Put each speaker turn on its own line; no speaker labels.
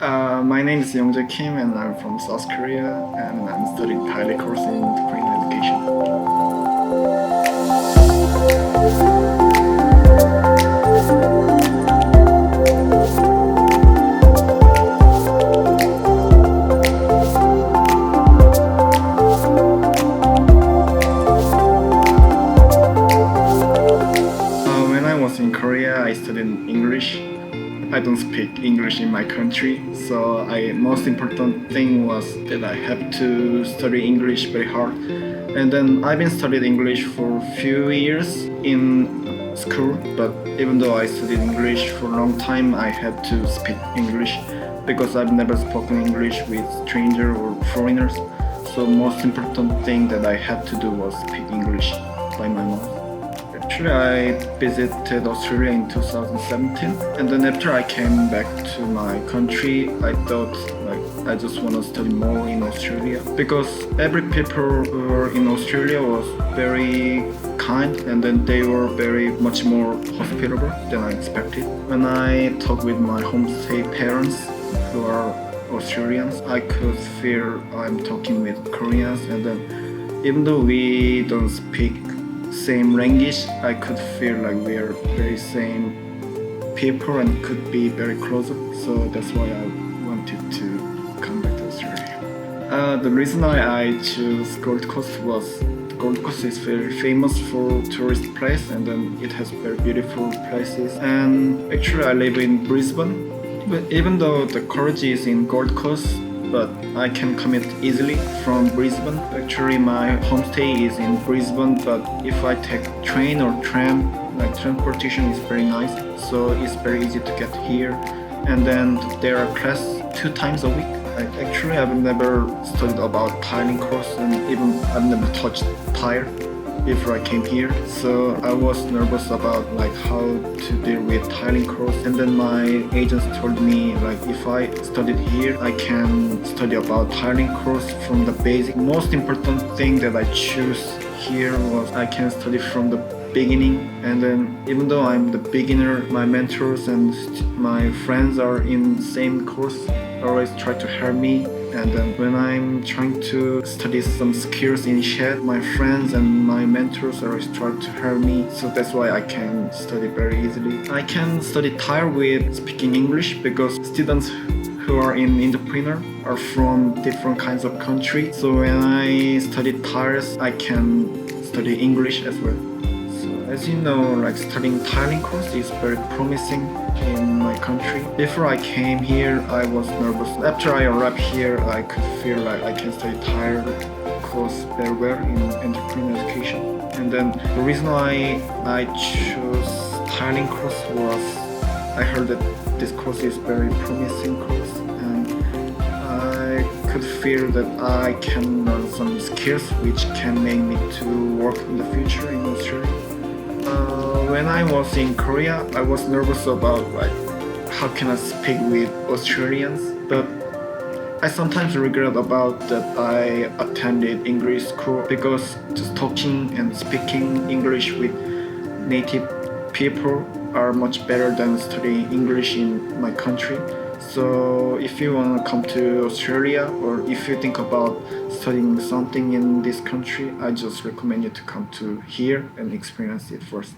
My name is Yongjae Kim and I'm from South Korea and I'm studying Thai course in Korean education. When I was in Korea, I studied English. I don't speak English in my country, so most important thing was that I have to study English very hard. And then I've been studying English for a few years in school, but even though I studied English for a long time, I had to speak English because I've never spoken English with stranger or foreigners. So most important thing that I had to do was speak English by my mouth. Actually, I visited Australia in 2017, and then after I came back to my country, I thought I just want to study more in Australia because every people who were in Australia was very kind, and then they were very much more hospitable than I expected. When I talked with my homestay parents who are Australians, I could feel I'm talking with Koreans, and then even though we don't speak same language, I could feel like we are very same people and could be very close. So that's why I wanted to come back to Australia. The reason why I chose Gold Coast was Gold Coast is very famous for tourist place and then it has very beautiful places. And actually I live in Brisbane, but even though the college is in Gold Coast, but I can commute easily from Brisbane. Actually, my homestay is in Brisbane, but if I take train or tram, like transportation is very nice, so it's very easy to get here. And then there are class 2 times a week. Actually, I've never studied about tiling course, and even I've never touched tile before I came here, so I was nervous about how to deal with tiling course. And then my agents told me if I studied here, I can study about tiling course from the basic. Most important thing that I choose here was I can study from the beginning. And then even though I'm the beginner, my mentors and my friends are in same course, always try to help me. And then when I'm trying to study some skills in shed, my friends and my mentors always try to help me. So that's why I can study very easily. I can study tile with speaking English because students who are in entrepreneur are from different kinds of country. So when I study tiles, I can study English as well. So as you know, studying tiling course is very promising in my country. Before I came here, I was nervous. After I arrived here, I could feel like I can study tile course very well in entrepreneurial education. And then the reason why I chose tiling course was I heard that this course is very promising course, and I could feel that I can learn some skills which can make me to work in the future in Australia. When I was in Korea, I was nervous about how can I speak with Australians, but I sometimes regret about that I attended English school because just talking and speaking English with native people are much better than studying English in my country. So if you want to come to Australia or if you think about studying something in this country, I just recommend you to come to here and experience it first.